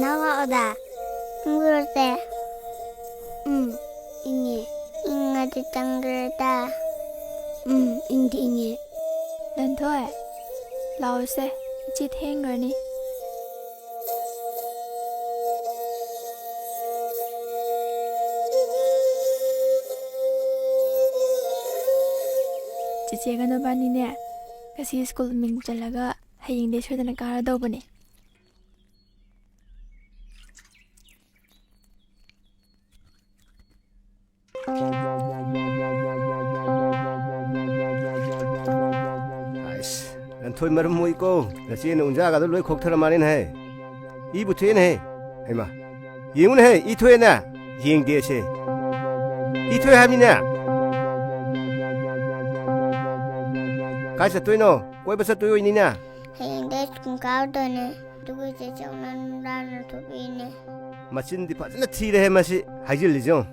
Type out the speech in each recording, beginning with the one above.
나가오다. 둥그러대. 잉이. 잉아지 둥그러다. 잉디 잉이. 런토이, 라오세, 이제 탱거니. 지지가 너바니네. kasi school ming talaga haying de sure na nagkaradaw ba ni? 아이씨, 난 토이 말은 뭐 있고 나 씨는 운자가 널 곡터라 말인 해. 이부터엔 해. 해마. 예문 해. 이토에나. 예행 대체. 이토에 함이냐? 가서 또이노. 꼬이버서 또요 있니냐? hayang kumkaudone. 두고 이제 정난 도비네. 마신디 파진나 티레 해 맛이 하질리죠.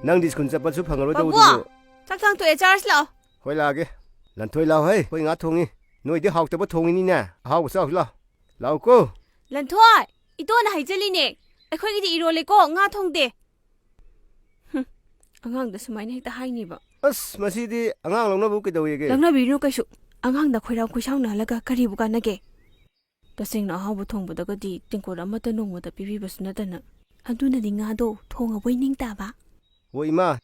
낭디 군자 빠수 방으로 Bà 도우도. bùa, chắc thằng tụi Charles lọ. 호이라게. 난 토이 라오 해. 호이 가 통이. 너희들 학교 때부터 통이니냐? 하고 싸우 라. 라오고. Lần thôi, ý tôi là hay chơi li nè. Ai khơi cái gì rồi lấy cô ngã thông đề. Anh đã xem này ta hay nhỉ bà. 아스 마시디 앙앙 롱나 부게 도이게. Lần nào bị nó cái sự, anh đã khơi ra khơi sau nữa là cái gì bukan nage. Ta sinh nó hao thong bữa đó cái gì, tiếng cô đã mất tên nông mà ta pipi bớt nữa tên nè. Anh tu là đi ngã đâu, thong ở bên ninh ta ba. 오 이마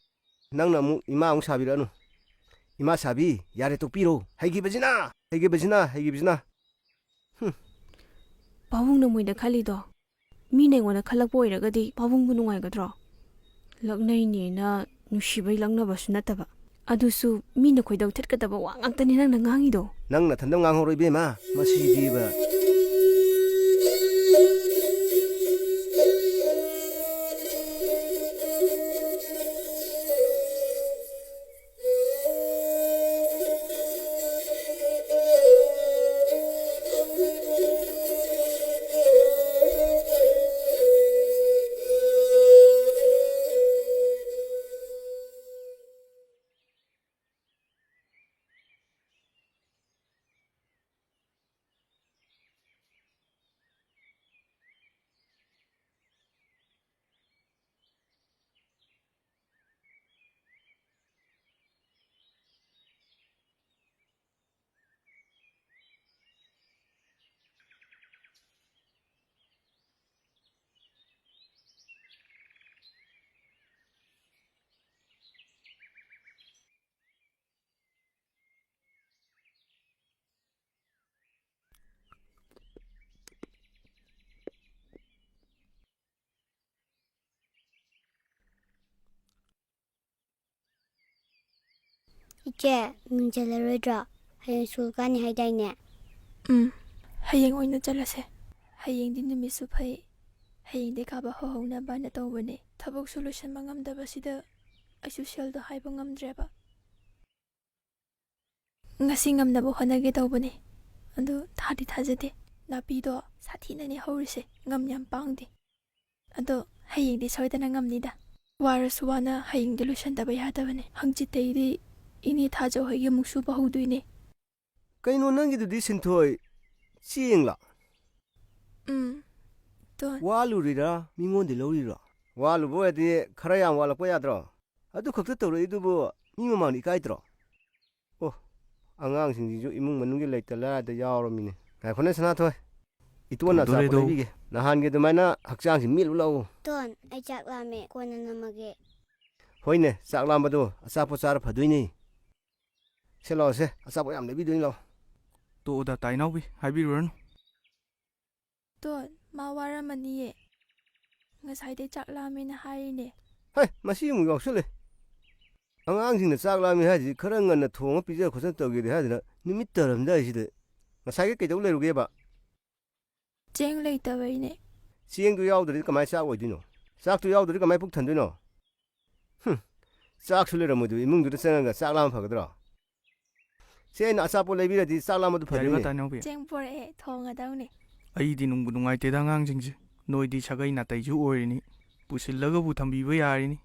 낭나무 이마 옹사비라노 이마 사비 야레 똑비로 해기버지나 Pabung na mui da khali do. Mi nei wana khalak boi ra gadi pabung bu nungai gadro. Lagnai ni na nusibai langna basu na taba. Adusu mi na khoi dau thet ka taba wa ngak tani nang na ngangi do. 낭나 탄당 앙호로 이베마 마시디바 이제 문제를 들어. hayang sulkani haydayne. Haying oina jalase. Haying din nimisu phai. Haying de kaba ho na ba na tawbane. Thabok solution mangamdaba sida asu sel do haiba ngamdreba. Ngasi ngamnabo honage tawbane. Adu thadi thajade. Napi do sathina ni horise ngam yam pangdi. Ado haying de soidana ngamnida. Waraswana haying de lution daba yadabane. Hangchitei di ini thajo hoye muksu bahuduine. 까이노 낭기도디 신토이 찌잉라 돈 와루리라 미몬데 로리라 와루 보야디 카라양 와라 보야드라 아두 걱정 떠로 이두부 미모만이 까이드라 오 앙앙싱지주 이문 만능게 레이탈라다 야오로미네 가코네 스나토이 이투나 사포레비게 나한게 드마나 학장시 밀울라오 돈 아이작라메 고나나마게. 호이네 싹람바도 아사포 사르 파두이니 셀로세 아사포 얌 레비두이로 또다 다이나우비 하이비르는 돈 마와라마니에 ngasai chaklami na haine. 하이 마시 무 역설레 앙앙싱네 싹람이 하지 그런 거는 통어 비저 고선 떡이데 하드나 니미 떠름다 이시데 마사게 깨도 레루게 봐 Jeng lei tawaine. 시행도 야우들이 그만 싸고 있디노 싹도 야우들이 그만 북 탄디노 싹 술래라 모두 이문들이 생각가 싹람 파거더라 세인 아사포 레비라디 싹람도 야리가 파디네 다이나우비 Jeng pore thonga daune. 아이디 농부 농아이테다 앙징지 노이디 차가이 나타이주 오리니 부실러가부 탐비바 야리니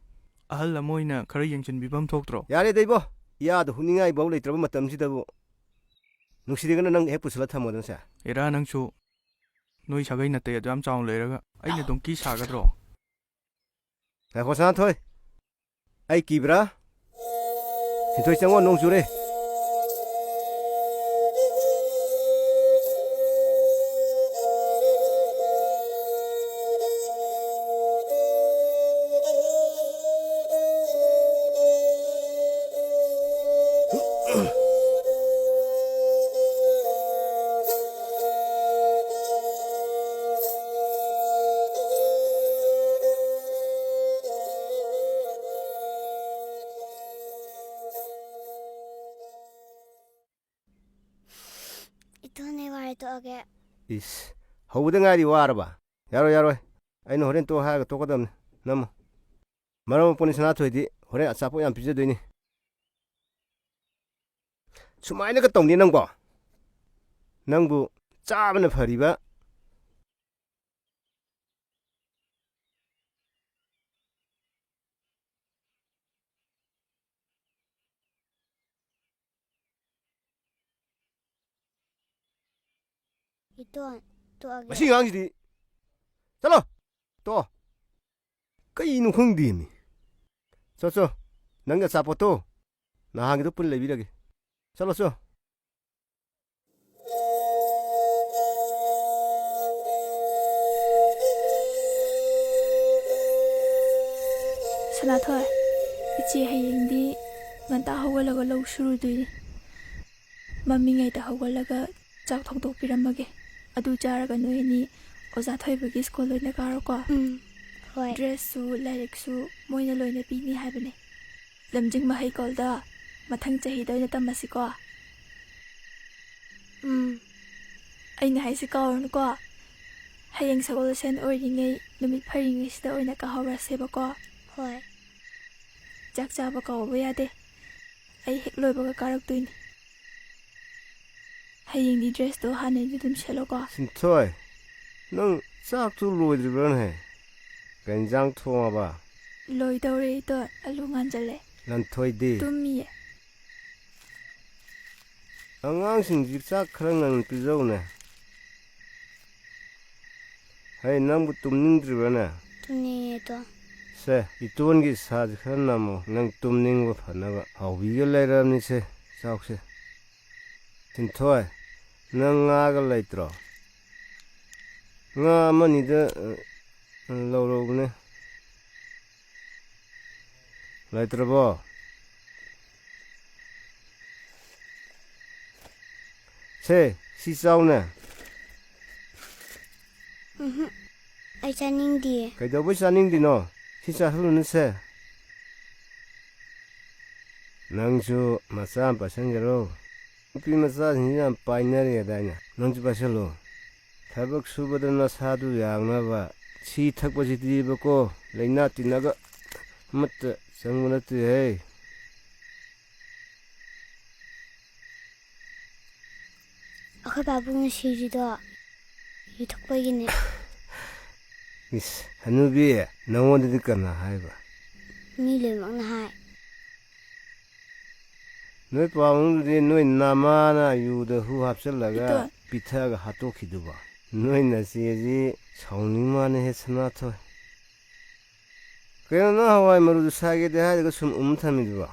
ahal amoina khara yengchen bibam thoktro 야래 데이버 야도 후닝아이 바울 레트로 마tam지다부 누시리가는 능 해푸슬라 타모던사 era nangchu ꯅꯣꯏ ꯁꯥꯒꯩ ꯅꯥꯇꯩ ꯑꯗꯨ ꯌꯥꯝ ꯆꯥꯎꯅ ꯂꯩꯔꯒ ꯑꯩꯅ ꯗꯣꯡꯀꯤ ꯁꯥꯒꯗ꯭ꯔꯣ? ꯉꯥꯏꯈꯣ ꯁꯅꯥꯊꯣꯏ, ꯑꯩ ꯀꯤꯕ꯭ꯔꯥ? ꯁꯤꯟꯊꯣꯏ ꯆꯪꯉꯣ, ꯅꯣꯡ ꯆꯨꯔꯦ꯫ ꯏꯇꯣꯟꯅꯦ ꯋꯥꯔꯤ ꯇꯣꯛꯑꯒꯦ꯫ ꯏꯁ, ꯍꯧꯕꯗ ꯉꯥꯏꯔꯤ ꯋꯥꯔꯕ? ꯌꯥꯔꯣꯏ ꯌꯥꯔꯣꯏ, ꯑꯩꯅ ꯍꯣꯔꯦꯟ ꯇꯣꯛ ꯍꯥꯏꯔꯒ ꯇꯣꯛꯀꯗꯕꯅꯤ꯫ ꯅꯝꯃꯨ, ꯃꯔꯝ ꯃꯣꯛꯄꯅꯤ ꯁꯅꯥꯊꯣꯏꯗꯤ ꯍꯣꯔꯦꯟ ꯑꯆꯥꯄꯣꯠ ꯌꯥꯝ ꯄꯤꯖꯗꯣꯏꯅꯤ꯫ ꯁꯨꯃꯥꯏꯅꯒ ꯇꯧꯅꯤ ꯅꯪꯕꯣ? ꯅꯪꯕꯨ ꯆꯥꯕꯅ ꯐꯔꯤꯕ? ꯏꯇꯣꯟ ꯇꯣꯛꯑꯒꯦ꯫ ꯃꯁꯤ ꯑꯉꯥꯡꯁꯤꯗꯤ ꯆꯠꯂꯣ, ꯇꯣꯛꯑꯣ꯫ ꯀꯩꯅꯣ ꯈꯪꯗꯦꯃꯤ꯫ ꯆꯣ, ꯅꯪꯒꯤ ꯑꯆꯥꯄꯣꯠꯇꯣ ꯅꯍꯥꯟꯒꯤꯗꯣ ꯄꯨꯟꯅ ꯂꯩꯕꯤꯔꯒꯦ꯫ ꯆꯠꯂꯣ ꯆꯣ꯫ ꯁꯅꯥꯊꯣꯏ, ꯏꯆꯦ ꯍꯌꯦꯡꯗꯤ ꯉꯟꯇꯥ ꯍꯧꯒꯠꯂꯒ ꯂꯧ ꯁꯨꯔꯨꯗꯣꯏꯅꯤ꯫ ꯃꯝꯃꯤꯉꯩꯗ ꯍꯧꯒꯠꯂꯒ ꯆꯥꯛ ꯊꯣꯡꯗꯣꯛꯄꯤꯔꯝꯃꯒꯦ꯫ ꯑꯗꯨ ꯆꯥꯔꯒ ꯅꯣꯏ ꯑꯅꯤ ꯑꯣꯖꯥ ꯊꯣꯏꯕꯒꯤ ꯁ꯭ꯀꯨꯜ ꯑꯣꯏꯅ ꯀꯥꯔꯣꯀꯣ꯫ ꯍꯣꯏ꯫ ꯗ꯭ꯔꯦꯁꯁꯨ ꯂꯥꯏꯔꯤꯛꯁꯨ ꯃꯣꯏꯅ ꯂꯣꯏꯅ ꯄꯤꯅꯤ ꯍꯥꯏꯕꯅꯦ꯫ ꯂꯝꯖꯤꯡ ꯃꯍꯩꯀꯣꯜꯗ ꯃꯊꯪ ꯆꯍꯤꯗ ꯑꯣꯏꯅ ꯇꯝꯃꯁꯤꯀꯣ꯫ ꯑꯩꯅ ꯍꯥꯏꯁꯤ ꯀꯥꯎꯔꯅꯨꯀꯣ꯫ ꯍꯌꯦꯡ ꯁꯒꯣꯜꯁꯦꯟ ꯑꯣꯏꯔꯤꯉꯩ ꯅꯨꯃꯤꯠ ꯐꯔꯤꯉꯩꯁꯤꯗ ꯑꯣꯏꯅ ꯀꯥꯍꯧꯔꯁꯦꯕꯀꯣ꯫ ꯍꯣꯏ꯫ ꯆꯥꯛ ꯆꯥꯕ ꯀꯥꯎꯕ ꯌꯥꯗꯦ꯫ ꯑꯩ ꯍꯦꯛ ꯂꯣꯏꯕꯒ ꯀꯥꯔꯛꯇꯣꯏꯅꯤ꯫ ꯍꯌꯦꯡꯗꯤ ꯗ꯭ꯔꯦꯁꯇꯣ ꯍꯥꯟꯅꯩꯗꯨ ꯑꯗꯨꯝ ꯁꯦꯠꯂꯣꯀꯣ꯫ ꯁꯤꯟꯊꯣꯏ, ꯅꯪ ꯆꯥꯛꯇꯨ ꯂꯣꯏꯗ꯭ꯔꯤꯕ꯭ꯔꯥꯅꯦ? ꯀꯩ ꯏꯟꯖꯥꯡ ꯊꯣꯡꯉꯕ? ꯂꯣꯏꯗꯧꯔꯦ ꯏꯇꯣꯟ, ꯑꯂꯨ ꯉꯥꯟꯖꯜꯂꯦ꯫ ꯂꯟꯊꯣꯏꯗꯤ? ꯇꯨꯝꯃꯤꯌꯦ꯫ ꯑꯉꯥꯡꯁꯤꯡꯁꯤ ꯆꯥꯛ ꯈꯔ ꯉꯟꯅ ꯄꯤꯖꯧꯅꯦ꯫ ꯍꯩ, ꯅꯪꯕꯨ ꯇꯨꯝꯅꯤꯡꯗ꯭ꯔꯤꯕ꯭ꯔꯥꯅꯦ? ꯇꯨꯝꯅꯤꯡꯉꯦ ꯏꯇꯣꯟ꯫ ꯁꯦ, ꯏꯇꯣꯟꯒꯤ ꯁꯥꯁꯤ ꯈꯔ ꯅꯝꯃꯣ, ꯅꯪ ꯇꯨꯝꯅꯤꯡꯕ ꯐꯅꯕ꯫ ꯍꯥꯎꯕꯤꯒ ꯂꯩꯔꯕꯅꯤꯁꯦ ꯆꯥꯎꯁꯦ꯫ ꯁꯤꯟꯊꯣꯏ, ꯅꯪ ꯉꯥꯒ ꯂꯩꯇ꯭ꯔꯣ? ꯉꯥ ꯑꯃꯅꯤꯗ ꯂꯧꯔꯧꯕꯅꯦ꯫ ꯂꯩꯇ꯭ꯔꯕꯣ? ꯁꯦ, ꯁꯤ ꯆꯥꯎꯅꯦ꯫ ꯑꯩ ꯆꯥꯅꯤꯡꯗꯤꯌꯦ꯫ ꯀꯩꯗꯧꯕꯩ ꯆꯥꯅꯤꯡꯗꯤꯅꯣ? ꯁꯤ ꯆꯥꯍꯜꯂꯨꯅꯨꯁꯦ꯫ ꯅꯪꯁꯨ ꯃꯆꯥ ꯑꯃ ꯄꯥꯏꯁꯟꯒꯔꯣ? ꯅꯨꯄꯤ ꯃꯆꯥꯁꯤꯡꯁꯤ ꯌꯥꯝ ꯄꯥꯏꯅꯔꯦꯗꯥꯏꯅꯦ꯫ ꯅꯪꯁꯨ ꯄꯥꯏꯁꯜꯂꯨ꯫ ꯊꯕꯛ ꯁꯨꯕꯗ ꯅꯁꯥꯗꯨ ꯌꯥꯡꯅꯕ꯫ ꯁꯤ ꯊꯛꯄꯁꯤꯗꯤꯕꯀꯣ ꯂꯩꯅꯥ ꯇꯤꯟꯅꯒ ꯑꯃꯠꯇ ꯆꯪꯕ ꯅꯠꯇꯦꯍꯦ꯫ ꯑꯩꯈꯣꯏ ꯄꯥꯕꯨꯡꯅ ꯁꯤꯔꯤꯗꯣ ꯌꯨ ꯊꯛꯄꯒꯤꯅꯦ꯫ ꯏꯁ, ꯍꯅꯨꯕꯤ, ꯅꯉꯣꯟꯗꯗꯤ ꯀꯅꯥ ꯍꯥꯏꯕ? ꯃꯤ ꯂꯣꯏꯅꯃꯛꯅ ꯍꯥꯏ꯫ ꯅꯣꯏ ꯄꯥꯕꯨꯡꯗꯨꯗꯤ ꯅꯣꯏ ꯅꯃꯥꯅ ꯌꯨꯗ ꯍꯨ ꯍꯥꯞꯆꯤꯜꯂꯒ ꯏꯇꯣꯟ, ꯄꯤꯊꯛꯑꯒ ꯍꯥꯠꯇꯣꯛꯈꯤꯗꯨꯕ꯫ ꯅꯣꯏ ꯅꯆꯦꯁꯤ ꯁꯥꯎꯅꯤꯡ ꯃꯥꯜꯂꯦꯍꯦ ꯁꯅꯥꯊꯣꯏ꯫ ꯀꯩꯅꯣ ꯅꯪ ꯍꯋꯥꯏ ꯃꯔꯨꯗꯨ ꯁꯥꯒꯦꯗꯤ ꯍꯥꯏꯔꯒ ꯁꯨꯝ ꯊꯝꯃꯤꯗꯨꯕꯣ?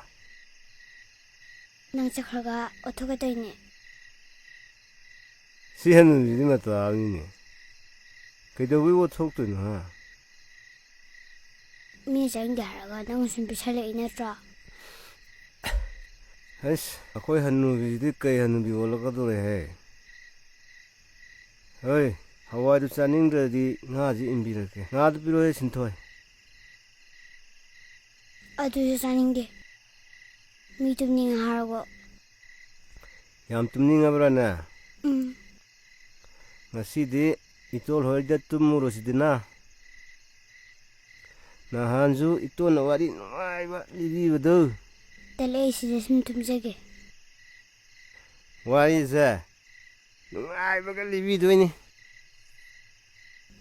ꯅꯪ ꯆꯠꯈ꯭ꯔꯒ ꯑꯣꯊꯣꯛꯀꯦ ꯇꯧꯔꯤꯅꯦ꯫ ꯁꯤ ꯍꯅꯨꯕꯤꯁꯤꯗꯤ ꯃꯇꯥ ꯑꯃꯅꯤꯅꯦ꯫ ꯀꯩꯗꯧꯕꯩ ꯑꯣꯊꯣꯛꯇꯣꯏꯅꯣ ꯍꯥ? ꯃꯤꯅ ꯆꯥꯅꯤꯡꯗꯦ ꯍꯥꯏꯔꯒ ꯅꯪꯅ ꯁꯨꯝ ꯄꯤꯁꯜꯂꯛꯏ ꯅꯠꯇ꯭ꯔꯣ? ꯑꯁ, ꯑꯩꯈꯣꯏ ꯍꯅꯨꯕꯤꯁꯤꯗꯤ ꯀꯩ ꯍꯅꯨꯕꯤ ꯑꯣꯜꯂꯛꯀꯗꯣꯔꯦꯍꯦ? ꯍꯣꯏ, ꯍꯋꯥꯏꯗꯨ ꯆꯥꯅꯤꯡꯗ꯭ꯔꯗꯤ ꯉꯥꯁꯤ ꯏꯟꯕꯤꯔꯛꯀꯦ꯫ ꯉꯥꯗꯨ ꯄꯤꯔꯣꯍꯦ ꯁꯤꯟꯊꯣꯏ꯫ ꯑꯗꯨꯁꯨ ꯆꯥꯅꯤꯡꯗꯦ꯫ ꯃꯤ ꯇꯨꯝꯅꯤꯡꯉꯦ ꯍꯥꯏꯔꯒ꯫ ꯌꯥꯝ ꯇꯨꯝꯅꯤꯡꯉꯕ꯭ꯔꯥꯅꯦ? ꯎꯝ꯫ ꯉꯁꯤꯗꯤ ꯏꯇꯣꯜ ꯍꯣꯏꯗ ꯇꯨꯝꯃꯨꯔꯣꯁꯤꯗꯅ꯫ ꯅꯍꯥꯟꯁꯨ ꯏꯇꯣꯟꯅ ꯋꯥꯔꯤ ꯅꯨꯡꯉꯥꯏꯕ ꯂꯤꯕꯤꯕꯗꯨ꯫ ꯇꯜꯂꯦ, ꯑꯩ ꯁꯤꯗ ꯁꯨꯝ ꯇꯨꯝꯖꯒꯦ꯫ ꯋꯥꯔꯤꯁꯦ ꯅꯨꯡꯉꯥꯏꯕꯒ ꯂꯤꯕꯤꯗꯣꯏꯅꯤ꯫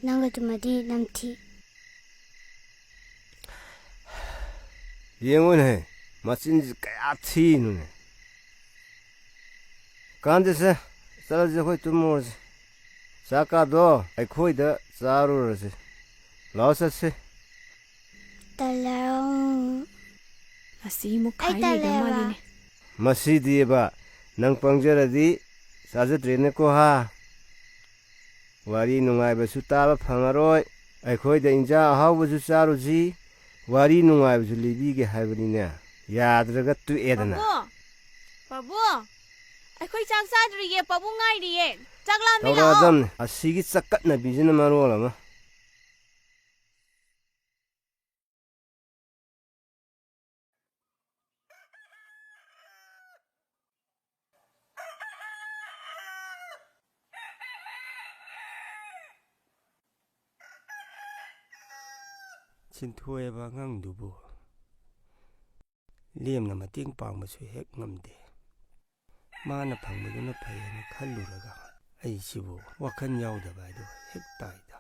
ꯅꯪꯒ ꯇꯨꯝꯃꯗꯤ ꯅꯝꯊꯤ꯫ ꯌꯦꯡꯉꯨꯅꯦꯍꯦ, ꯃꯆꯤꯟꯁꯤ ꯀꯌꯥ ꯊꯤꯅꯣꯅꯦ꯫ ꯀꯥꯟꯗꯦꯁꯦ, ꯆꯠꯂꯁꯦ ꯑꯩꯈꯣꯏ ꯇꯨꯝꯃꯨꯔꯁꯦ꯫ ꯆꯥꯛꯀꯥꯗꯣ ꯑꯩꯈꯣꯏꯗ ꯆꯥꯔꯨꯔꯁꯤ ꯂꯥꯛꯑꯣ ꯆꯠꯁꯤ ꯇꯜꯂꯦ ꯑꯁꯤ ꯑꯃꯨꯛ ꯑꯩ ꯈꯥꯏ ꯂꯩꯈ꯭ꯔ ꯇꯜꯂꯦꯕ ꯃꯥꯜꯂꯤꯅꯦ ꯃꯁꯤꯗꯤꯕ ꯅꯪ ꯄꯪꯖꯔꯗꯤ ꯆꯥꯖꯗ꯭ꯔꯦꯅꯦꯀꯣ ꯍꯥ ꯋꯥꯔꯤ ꯅꯨꯡꯉꯥꯏꯕꯁꯨ ꯇꯥꯕ ꯐꯪꯉꯔꯣꯏ ꯑꯩꯈꯣꯏꯗ ꯏꯟꯖꯥꯡ ꯑꯍꯥꯎꯕꯁꯨ ꯆꯥꯔꯨꯁꯤ ꯋꯥꯔꯤ ꯅꯨꯡꯉꯥꯏꯕꯁꯨ ꯂꯤꯕꯤꯒꯦ ꯍꯥꯏꯕꯅꯤꯅꯦ ꯌꯥꯗ꯭ꯔꯒ ꯇꯣꯛꯑꯦꯗꯅ ꯄꯥꯕꯨꯡ ꯑꯩꯈꯣꯏ ꯆꯥꯛ ꯆꯥꯗ꯭ꯔꯤꯌꯦ ꯄꯥꯕꯨꯡ ꯉꯥꯏꯔꯤꯌꯦ ꯆꯥꯛ ꯂꯥꯝꯃꯦ ꯂꯥꯛꯑꯣ ꯇꯧꯔꯛꯑꯗꯝꯅꯤ ꯑꯁꯤꯒꯤ ꯆꯛꯀꯠꯅꯕꯤꯁꯤꯅ ꯃꯔꯣꯜ ꯑꯃ ꯆꯤꯟꯊꯣꯏꯑꯕ ꯑꯉꯥꯡꯗꯨꯕꯨ ꯂꯦꯝꯅ ꯃꯇꯦꯡ ꯄꯥꯡꯕꯁꯨ ꯍꯦꯛ ꯉꯝꯗꯦ ꯃꯥꯅ ꯐꯪꯕꯗꯨꯅ ꯐꯩꯌꯦꯅ ꯈꯜꯂꯨꯔꯒ ꯑꯩꯁꯤꯕꯨ ꯋꯥꯈꯜ ꯌꯥꯎꯗꯕ ꯍꯥꯏꯗꯣ ꯍꯦꯛ ꯇꯥꯏꯗ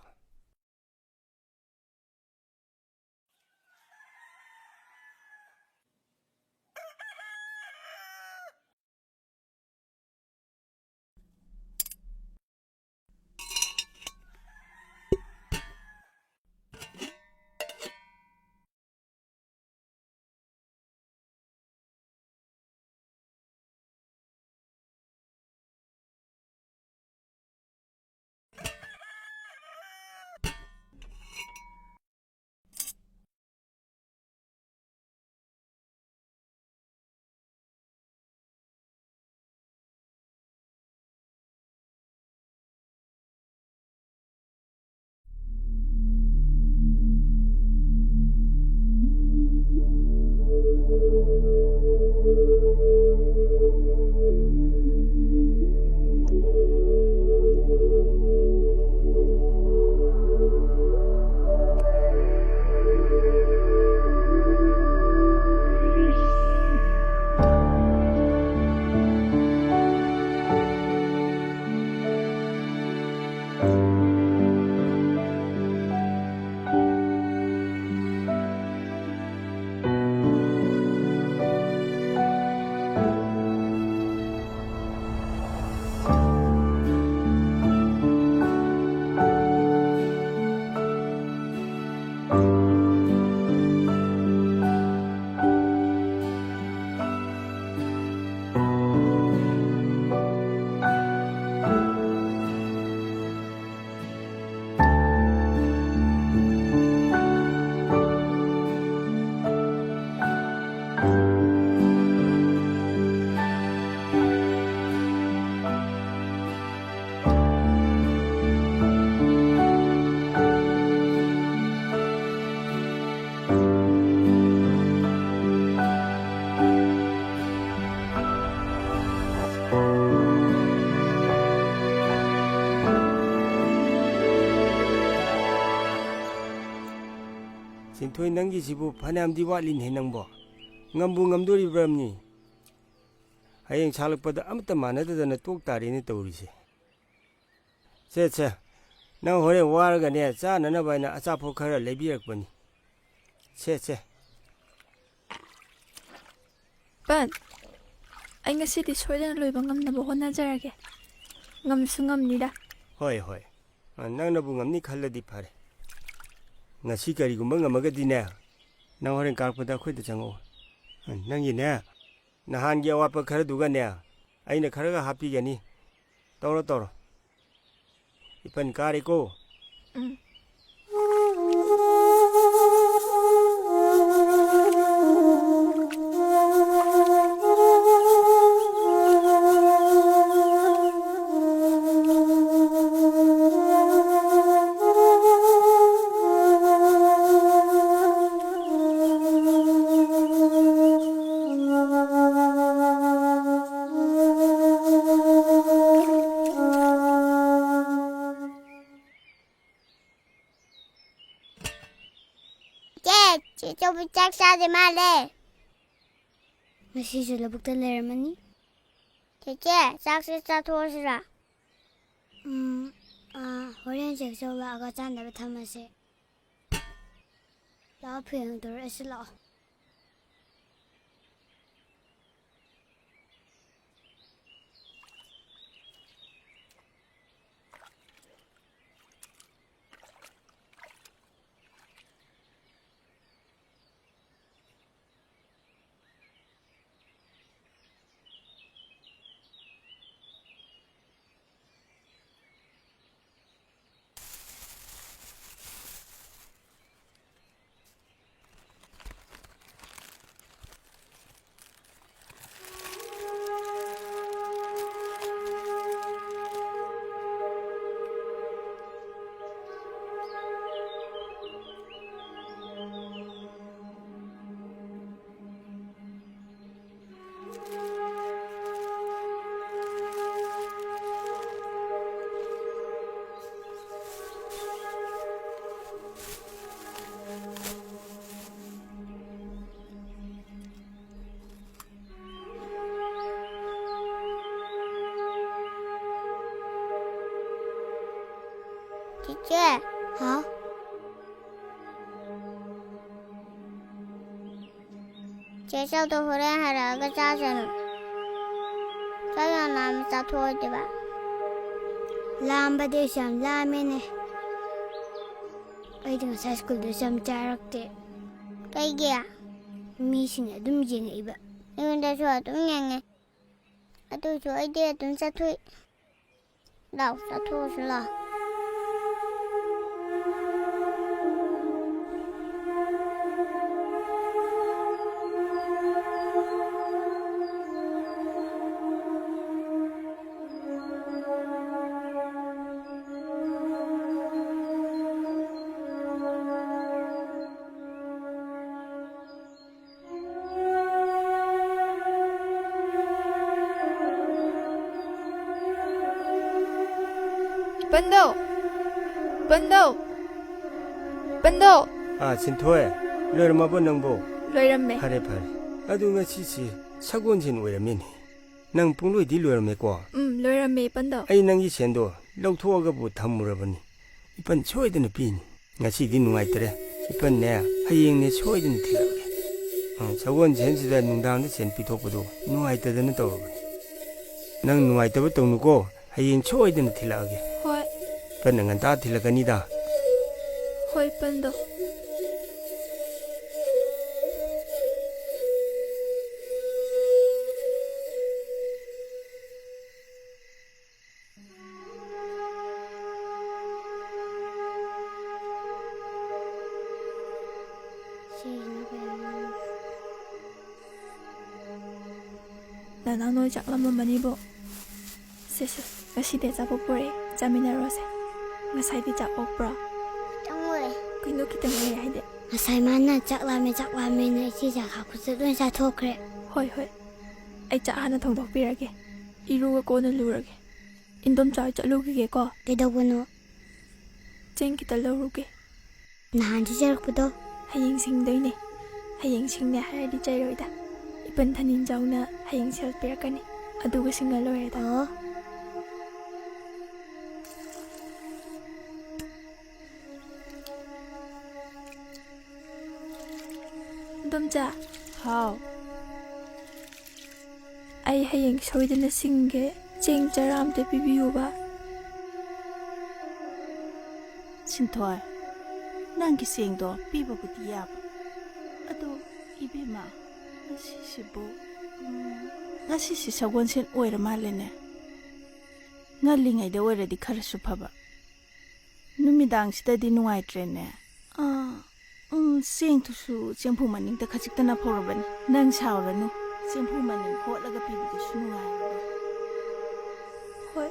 ꯆꯤꯟꯊꯣꯏ ꯅꯪꯒꯤꯁꯤꯕꯨ ꯐꯅꯌꯥꯝꯗꯤ ꯋꯥꯠꯂꯤꯅꯦ ꯅꯪꯕꯣ ꯉꯝꯕꯨ ꯉꯝꯗꯣꯔꯤꯕ꯭ꯔꯝꯅꯤ ꯍꯌꯦꯡ ꯁꯥꯠꯂꯛꯄꯗ ꯑꯃꯠꯇ ꯃꯥꯟꯅꯗꯗꯅ ꯇꯣꯛ ꯇꯥꯔꯦꯅꯦ ꯇꯧꯔꯤꯁꯦ ꯁꯦ ꯅꯪ ꯍꯣꯔꯦꯟ ꯋꯥꯔꯒꯅꯦ ꯆꯥꯅꯅꯕ ꯍꯥꯏꯅ ꯑꯆꯥꯄꯣꯠ ꯈꯔ ꯂꯩꯕꯤꯔꯛꯄꯅꯤ ꯁꯦ ꯄꯟ ꯑꯩ ꯉꯁꯤꯗꯤ ꯁꯣꯏꯗꯅ ꯂꯣꯏꯕ ꯉꯝꯅꯕ ꯍꯣꯠꯅꯖꯔꯒꯦ ꯉꯝꯁꯨ ꯉꯝꯅꯤꯗ ꯍꯣꯏ ꯅꯪꯅꯕꯨ ꯉꯝꯅꯤ ꯈꯜꯂꯗꯤ ꯐꯔꯦ ꯉꯁꯤ ꯀꯔꯤꯒꯨꯝꯕ ꯉꯝꯃꯒꯗꯤꯅꯦ ꯅꯪ ꯍꯣꯔꯦꯟ ꯀꯥꯔꯛꯄꯗ ꯑꯩꯈꯣꯏꯗ ꯆꯪꯉꯛꯑꯣ ꯅꯪꯒꯤꯅꯦ ꯅꯍꯥꯟꯒꯤ ꯑꯋꯥꯠꯄ ꯈꯔꯗꯨꯒꯅꯦ ꯑꯩꯅ ꯈꯔꯒ ꯍꯥꯞꯄꯤꯒꯅꯤ ꯇꯧꯔꯣ ꯏꯄꯟ ꯀꯥꯔꯦꯀꯣ ꯆꯦꯆꯧꯕꯤ ꯆꯥꯛ ꯆꯥꯗꯦ ꯃꯥꯜꯂꯦ ꯉꯁꯤꯁꯨ ꯂꯧꯕꯨꯛꯇ ꯂꯩꯔꯝꯃꯅꯤ ꯆꯦꯆꯦ ꯆꯥꯛꯁꯦ ꯆꯥꯊꯣꯛꯑꯁꯤꯔꯥ ꯍꯣꯔꯦꯟ ꯆꯦꯆꯧ ꯂꯥꯛꯑꯒ ꯆꯥꯅꯕ ꯊꯝꯃꯁꯦ ꯂꯥꯛꯑꯣ ꯐꯤꯌꯦꯡꯗꯨꯔꯁꯤ ꯂꯥꯛꯑꯣ ꯆꯦ ꯍꯥꯎ ꯆꯦ ꯆꯧꯗꯣ ꯍꯣꯔꯦꯟ ꯍꯜꯂꯛꯑꯒ ꯆꯥꯁꯅꯨ ꯆꯥꯛ ꯌꯥꯝ ꯂꯥꯝꯃ ꯆꯥꯊꯣꯛꯑꯣꯏꯗꯕ ꯂꯥꯝꯕꯗꯤ ꯑꯩꯁꯨ ꯌꯥꯝ ꯂꯥꯝꯃꯦꯅꯦ ꯑꯩꯗꯤ ꯉꯁꯥꯏ ꯁ꯭ꯀꯨꯜꯗꯁꯨ ꯌꯥꯝ ꯆꯥꯔꯛꯇꯦ ꯀꯩꯒꯤ ꯃꯤꯁꯤꯡꯅ ꯑꯗꯨꯝ ꯌꯦꯡꯉꯛꯏꯕ ꯑꯩꯉꯣꯟꯗꯁꯨ ꯑꯗꯨꯝ ꯌꯦꯡꯉꯦ ꯑꯗꯨꯁꯨ ꯑꯩꯗꯤ ꯑꯗꯨꯝ ꯆꯠꯊꯣꯛꯏ ꯂꯥꯛꯑꯣ ꯆꯠꯊꯣꯛꯑꯁꯤ ꯂꯥꯛꯑꯣ ꯕꯟꯗꯣ ꯕꯟꯗꯣ ꯕꯟꯗꯣ ꯁꯤꯟꯊꯣꯏ ꯂꯣꯏꯔꯝꯃꯕꯣ ꯅꯪꯕꯣ ꯂꯣꯏꯔꯝꯃꯦ ꯐꯔꯦ ꯐꯔꯦ ꯑꯗꯨ ꯉꯁꯤꯁꯤ ꯁꯒꯣꯜꯁꯦꯟ ꯑꯣꯏꯔꯝꯃꯤꯅꯦ ꯅꯪ ꯄꯨꯡꯂꯣꯏꯗꯤ ꯂꯣꯏꯔꯝꯃꯦꯀꯣ ꯂꯣꯏꯔꯝꯃꯦ ꯕꯟꯗꯣ ꯑꯩ ꯅꯪꯒꯤ ꯁꯦꯟꯗꯣ ꯂꯧꯊꯣꯛꯑꯒꯕꯨ ꯊꯝꯃꯨꯔꯕꯅꯤ ꯏꯄꯟ ꯁꯣꯏꯗꯅ ꯄꯤꯅꯤ ꯉꯁꯤꯗꯤ ꯅꯨꯡꯉꯥꯏꯇꯔꯦ ꯏꯄꯟꯅꯦ ꯍꯌꯦꯡꯅꯦ ꯁꯣꯏꯗꯅ ꯊꯤꯜꯂꯛꯑꯒꯦ ꯁꯒꯣꯜꯁꯦꯟꯁꯤꯗ ꯅꯨꯡꯗꯥꯡꯗ ꯁꯦꯟ ꯄꯤꯊꯣꯛꯄꯗꯣ ꯅꯨꯡꯉꯥꯏꯇꯗꯅ ꯇꯧꯔꯕꯅꯤ ꯅꯪ ꯅꯨꯡꯉꯥꯏꯇꯕ ꯇꯧꯅꯨꯀꯣ ꯍꯌꯦꯡ ꯁꯣꯏꯗꯅ ꯊꯤꯜꯂꯛꯑꯒꯦ ꯍꯣꯏ ꯏꯄꯟꯅ ꯉꯟꯇꯥ ꯊꯤꯜꯂꯛꯀꯅꯤꯗ ꯍꯣꯏ ꯕꯟꯗꯣ ꯅꯅꯥꯎ ꯅꯣꯏ ꯆꯥꯛꯂꯝꯃꯝꯃꯅꯤꯕꯣ ꯁꯦ ꯉꯁꯤꯗꯤ ꯑꯆꯥꯄꯣꯠ ꯄꯨꯔꯛꯑꯦ ꯆꯥꯃꯤꯟꯅꯔꯣꯁꯦ ꯉꯁꯥꯏꯗꯤ ꯆꯥꯛ ꯑꯣꯛꯄ꯭ꯔꯣ ꯈꯤꯇꯪ ꯑꯣꯏꯔꯦ ꯀꯩꯅꯣ ꯈꯤꯇꯪ ꯂꯩ ꯍꯥꯏꯗꯤ ꯉꯁꯥꯏ ꯃꯥꯅ ꯆꯥꯛ ꯂꯥꯝꯃꯦꯅ ꯏꯆꯦ ꯆꯥꯛ ꯍꯥꯞꯄꯁꯨ ꯂꯣꯏ ꯆꯥꯊꯣꯛꯈ꯭ꯔꯦ ꯍꯣꯏ ꯑꯩ ꯆꯥꯛ ꯍꯥꯟꯅ ꯊꯣꯡꯗꯣꯛꯄꯤꯔꯒꯦ ꯏꯔꯨꯒ ꯀꯣꯟꯅ ꯂꯨꯔꯒꯦ ꯏꯟꯗꯣꯝꯆꯥ ꯍꯣꯏ ꯆꯠꯂꯨꯈꯤꯒꯦꯀꯣ ꯀꯩꯗꯧꯕꯅꯣ ꯆꯦꯡ ꯈꯤꯇ ꯂꯧꯔꯨꯒꯦ ꯅꯍꯥꯟ ꯆꯩꯔꯛꯄꯗꯣ ꯍꯌꯦꯡ ꯁꯤꯡꯗꯣꯏꯅꯦ ꯍꯌꯦꯡ ꯁꯤꯡꯅꯦ ꯍꯥꯏꯔꯗꯤ ꯆꯩꯔꯣꯏꯗ ꯏꯄꯟ ꯊꯅꯤꯟꯖꯥꯎꯅ ꯍꯌꯦꯡ ꯁꯦꯜ ꯄꯤꯔꯛꯀꯅꯤ ꯑꯗꯨꯒ ꯁꯤꯡꯉ ꯂꯣꯏꯔꯦꯗ ꯑꯣ ꯏꯟꯗꯣꯝꯆꯥ ꯍꯥꯎ ꯑꯩ ꯍꯌꯦꯡ ꯁꯣꯏꯗꯅ ꯁꯤꯡꯒꯦ ꯆꯦꯡ ꯆꯔꯥ ꯑꯝꯇ ꯄꯤꯕꯤꯌꯨꯕ ꯁꯤꯟꯊꯣꯏ ꯅꯪꯒꯤ ꯆꯦꯡꯗꯣ ꯄꯤꯕꯕꯨꯗꯤ ꯌꯥꯕ ꯑꯗꯣ ꯏꯕꯦꯝꯃ ꯉꯁꯤꯁꯤ ꯁꯒꯣꯜꯁꯦꯟ ꯑꯣꯏꯔ ꯃꯥꯜꯂꯦꯅꯦ ꯉꯜꯂꯤꯉꯩꯗ ꯑꯣꯏꯔꯗꯤ ꯈꯔꯁꯨ ꯐꯕ ꯅꯨꯃꯤꯗꯥꯡꯁꯤꯗꯗꯤ ꯅꯨꯡꯉꯥꯏꯇ꯭ꯔꯦꯅꯦ ꯆꯦꯡꯗꯨꯁꯨ ꯆꯦꯡꯐꯨ ꯃꯅꯤꯡꯗ ꯈꯖꯤꯛꯇꯅ ꯐꯧꯔꯕꯅꯤ ꯅꯪ ꯁꯥꯎꯔꯅꯨ ꯆꯦꯡꯐꯨ ꯃꯅꯤꯡ ꯍꯣꯠꯂꯒ ꯄꯤꯕꯗꯨꯁꯨ ꯅꯨꯡꯉꯥꯏꯔꯔꯣꯏ ꯍꯣꯏ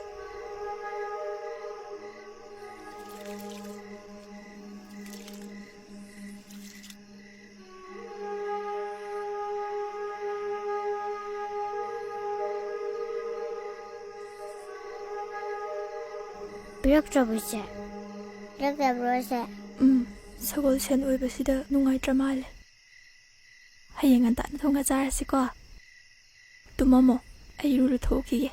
ꯄꯤꯔꯛꯇ꯭ꯔꯕꯣ ꯏꯆꯦ ꯄꯤꯔꯛꯇꯕ꯭ꯔꯣ ꯏꯆꯦ ꯁꯒꯣꯜꯁꯦꯟ ꯑꯣꯏꯕꯁꯤꯗ ꯅꯨꯡꯉꯥꯏꯇ꯭ꯔ ꯃꯥꯜꯂꯦ ꯍꯌꯦꯡ ꯉꯟꯇꯥꯅ ꯊꯣꯡꯉ ꯆꯥꯔꯁꯤꯀꯣ ꯇꯨꯝꯃꯝꯃꯣ ꯑꯩ ꯏꯔꯨ ꯂꯨꯊꯣꯛꯈꯤꯒꯦ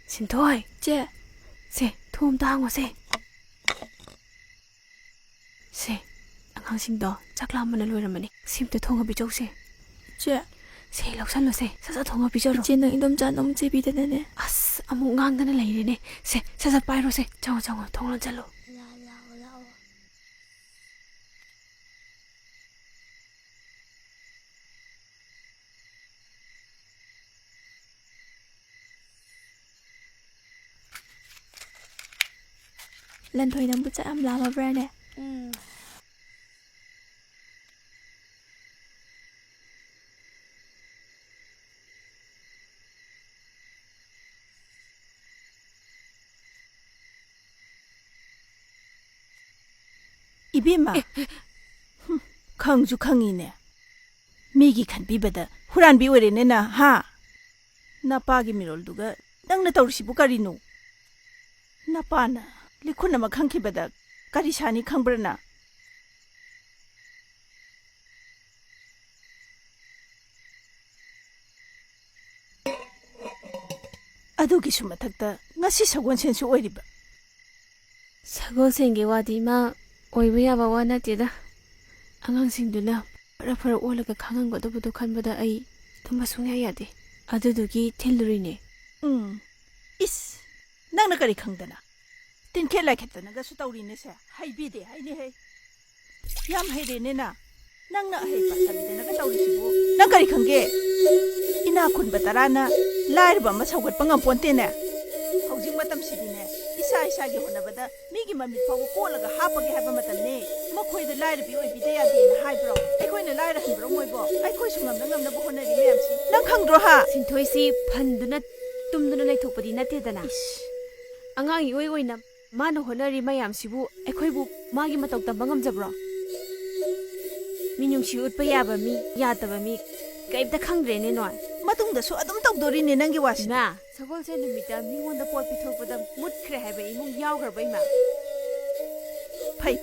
ꯁꯤꯟꯊꯣꯏ ꯆꯦ ꯁꯦ ꯊꯣꯝ ꯇꯥꯡꯉꯣꯁꯦ ꯁꯦ ꯑꯉꯥꯡꯁꯤꯡꯗꯣ ꯆꯥꯛ ꯂꯥꯝꯕꯅ ꯂꯣꯏꯔꯝꯃꯅꯤ ꯁꯤꯝꯇ ꯊꯣꯡꯉ ꯄꯤꯖꯧꯁꯦ ꯆꯦ ꯁꯦ ꯂꯧꯁꯜꯂꯣꯁꯦ ꯁꯠ ꯁꯠ ꯊꯣꯡꯉ ꯄꯤꯖꯔꯣ ꯏꯆꯦ ꯅꯪ ꯏꯟꯗꯣꯝꯆꯥ ꯑꯃꯨꯛ ꯆꯩꯕꯤꯗꯅꯅꯦ ꯑꯁ ꯑꯃꯨꯛ ꯉꯥꯡꯗꯅ ꯂꯩꯔꯦꯅꯦ ꯁꯦ ꯁꯠ ꯁꯠ ꯄꯥꯏꯔꯣꯁꯦ ꯆꯪꯉꯣ ꯆꯪꯉꯣ ꯊꯣꯡ ꯂꯣꯟꯁꯜꯂꯣ ꯂꯥꯛꯑꯣ ꯂꯟꯊꯣꯏ ꯅꯪꯕꯨ ꯆꯥꯛ ꯌꯥꯝ ꯂꯥꯝꯃꯕ꯭ꯔꯥꯅꯦ 이비마, ꯈꯪꯁꯨ ꯈꯪꯉꯤꯅꯦ ꯃꯤꯒꯤ ꯈꯟꯕꯤꯕꯗ ꯍꯨꯔꯥꯟꯕꯤ ꯑꯣꯏꯔꯦꯅꯦꯅ ꯍꯥ ꯅꯄꯥꯒꯤ ꯃꯤꯔꯣꯜꯗꯨꯒ ꯅꯪꯅ ꯇꯧꯔꯤꯁꯤꯕꯨ ꯀꯔꯤꯅꯣ ꯅꯄꯥꯅ ꯂꯤꯈꯨꯟ ꯑꯃ ꯈꯪꯈꯤꯕꯗ ꯀꯔꯤ ꯁꯥꯅꯤ ꯈꯪꯕ꯭ꯔꯅ ꯑꯗꯨꯒꯤꯁꯨ ꯃꯊꯛꯇ ꯉꯁꯤ ꯁꯒꯣꯜꯁꯦꯟꯁꯨ ꯑꯣꯏꯔꯤꯕ ꯁꯒꯣꯜꯁꯦꯟꯒꯤ ꯋꯥꯗꯤ ꯃꯥ ꯑꯣꯏꯕ ꯌꯥꯕ ꯋꯥ ꯅꯠꯇꯦꯗ ꯑꯉꯥꯡꯁꯤꯡꯗꯨꯅ ꯐꯔ ꯑꯣꯜꯂꯒ ꯈꯪꯍꯟꯒꯗꯕꯗꯣ ꯈꯟꯕꯗ ꯑꯩ ꯇꯨꯝꯕ ꯁꯨꯡꯌꯥ ꯌꯥꯗꯦ ꯑꯗꯨꯗꯨꯒꯤ ꯊꯤꯜꯂꯨꯔꯤꯅꯦ 이스 ꯅꯪꯅ ꯀꯔꯤ ꯈꯪꯗꯅ ꯇꯤꯟꯈꯦꯠ ꯂꯥꯏꯈꯦꯠꯇꯅꯒꯁꯨ ꯇꯧꯔꯤꯅꯦꯁꯦ ꯍꯩꯕꯤꯗꯦ ꯍꯩꯅꯦꯍꯦ ꯌꯥꯝ ꯍꯩꯔꯦꯅꯦꯅ ꯅꯪꯅ ꯑꯍꯩ ꯄꯥꯁꯥꯕꯤꯗꯅꯒ ꯇꯧꯔꯤꯁꯤꯕꯨ ꯅꯪ ꯀꯔꯤ ꯈꯪꯒꯦ ꯏꯅꯥ ꯈꯨꯟꯕ ꯇꯔꯥꯅ ꯂꯥꯏꯔꯕ ꯑꯃ ꯁꯧꯒꯠꯄ ꯉꯝꯄꯣꯟꯇꯦꯅꯦ ꯍꯧꯖꯤꯛ ꯃꯇꯝꯁꯤꯗꯤꯅꯦ ꯏꯁꯥꯒꯤ ꯍꯣꯠꯅꯕꯗ ꯃꯤꯒꯤ ꯃꯃꯤꯠ ꯐꯥꯎꯕ ꯀꯣꯜꯂꯒ ꯍꯥꯞꯄꯒꯦ ꯍꯥꯏꯕ ꯃꯇꯝꯅꯦ ꯃꯈꯣꯏꯗ ꯂꯥꯏꯔꯕꯤ ꯑꯣꯏꯕꯤꯗ ꯌꯥꯗꯦꯅ ꯍꯥꯏꯕ꯭ꯔꯣ ꯑꯩꯈꯣꯏꯅ ꯂꯥꯏꯔꯍꯟꯕ꯭ꯔꯣ ꯃꯣꯏꯕꯣ ꯑꯩꯈꯣꯏꯁꯨ ꯉꯝꯅꯕ ꯍꯣꯠꯅꯔꯤ ꯃꯌꯥꯝꯁꯤ ꯅꯪ ꯈꯪꯗ꯭ꯔꯣ ꯍꯥ ꯁꯤꯟꯊꯣꯏꯁꯤ ꯐꯟꯗꯨꯅ ꯇꯨꯝꯗꯨꯅ ꯂꯩꯊꯣꯛꯄꯗꯤ ꯅꯠꯇꯦꯗꯅ ꯑꯉꯥꯡ ꯏꯑꯣꯏ ꯑꯣꯏꯅ ꯃꯥꯅ ꯍꯣꯠꯅꯔꯤ ꯃꯌꯥꯝꯁꯤꯕꯨ ꯑꯩꯈꯣꯏꯕꯨ ꯃꯥꯒꯤ ꯃꯇꯧ ꯇꯝꯕ ꯉꯝꯖꯕ꯭ꯔꯣ ꯃꯤꯅꯨꯡꯁꯤ ꯎꯠꯄ ꯌꯥꯕ ꯃꯤ ꯌꯥꯗꯕ ꯃꯤ ꯀꯩꯝꯇ ꯈꯪꯗ꯭ꯔꯦꯅꯦ ꯅꯣꯏ ꯃꯇꯨꯡꯗꯁꯨ ꯑꯗꯨꯝ ꯇꯧꯗꯣꯔꯤꯅꯦ ꯅꯪꯒꯤ ꯋꯥꯁꯤ ꯏꯃꯥ ꯁꯒꯣꯜꯁꯦꯟ ꯅꯨꯃꯤꯠꯇ ꯃꯤꯉꯣꯟꯗ ꯄꯣꯠ ꯄꯤꯊꯣꯛꯄꯗ ꯃꯨꯠꯈ꯭ꯔꯦ ꯍꯥꯏꯕ ꯏꯃꯨꯡ ꯌꯥꯎꯈ꯭ꯔꯕ ꯏꯃꯥ ꯐꯩ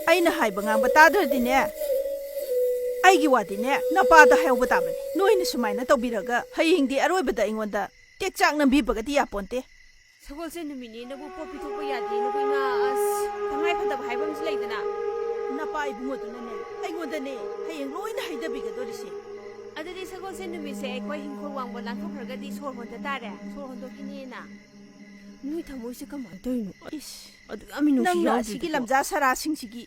ꯑꯩꯅ ꯍꯥꯏꯕ ꯉꯥꯡꯕ ꯇꯥꯗ꯭ꯔꯗꯤꯅꯦ ꯑꯩꯒꯤ ꯋꯥꯗꯤꯅꯦ ꯅꯄꯥꯗ ꯍꯥꯏꯍꯧꯕ ꯇꯥꯕꯅꯤ ꯅꯣꯏꯅ ꯁꯨꯃꯥꯏꯅ ꯇꯧꯕꯤꯔꯒ ꯍꯌꯦꯡꯗꯤ ꯑꯔꯣꯏꯕꯗ ꯑꯩꯉꯣꯟꯗ ꯇꯦꯛꯆꯥꯛ ꯅꯝꯕꯤꯕꯒꯗꯤ ꯌꯥꯄꯣꯟꯇꯦ ꯁꯒꯣꯜꯁꯦꯟ ꯅꯨꯃꯤꯠꯅꯦꯅꯕꯨ ꯄꯣꯠ ꯄꯤꯊꯣꯛꯄ ꯌꯥꯗꯦꯅꯕꯨ ꯏꯃꯥ ꯑꯁ ꯇꯉꯥꯏ ꯐꯗꯕ ꯍꯥꯏꯕ ꯑꯃꯁꯨ ꯂꯩꯗꯅ ꯅꯄꯥ ꯏꯕꯨꯡꯉꯣꯗꯨꯅꯅꯦ ꯑꯩꯉꯣꯟꯗꯅꯦ ꯍꯌꯦꯡ ꯂꯣꯏꯅ ꯍꯩꯗꯕꯤꯒꯗꯣꯔꯤꯁꯦ ꯑꯗꯨꯗꯤ ꯁꯒꯣꯜꯁꯦꯟ ꯅꯨꯃꯤꯠꯁꯦ ꯑꯩꯈꯣꯏ ꯍꯤꯡꯈꯣꯜ ꯋꯥꯡꯕ ꯂꯥꯟꯊꯣꯛꯈ꯭ꯔꯒꯗꯤ ꯁꯣꯔ ꯍꯣꯟꯗ ꯇꯥꯔꯦ ꯁꯣꯔ ꯍꯣꯟꯗꯣꯛꯈꯤꯅꯦꯅ ꯅꯣꯏ ꯊꯃꯣꯏꯁꯦ ꯀꯃꯥꯏꯅ ꯇꯧꯔꯤꯅꯣ ꯏꯁ ꯑꯗꯨ ꯌꯥꯝ ꯃꯤꯅꯨꯡꯁꯤ ꯅꯪꯅ ꯌꯥꯎꯗ꯭ꯔꯤꯗꯨꯕꯣ ꯑꯁꯤꯒꯤ ꯂꯝꯖꯥ ꯁꯔꯥꯁꯤꯡꯁꯤꯒꯤ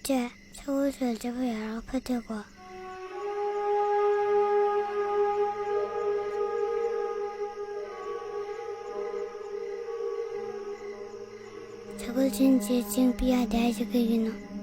이제 서울서 집에 연락해 되고 서울신지 지금 비야 대하지 그기노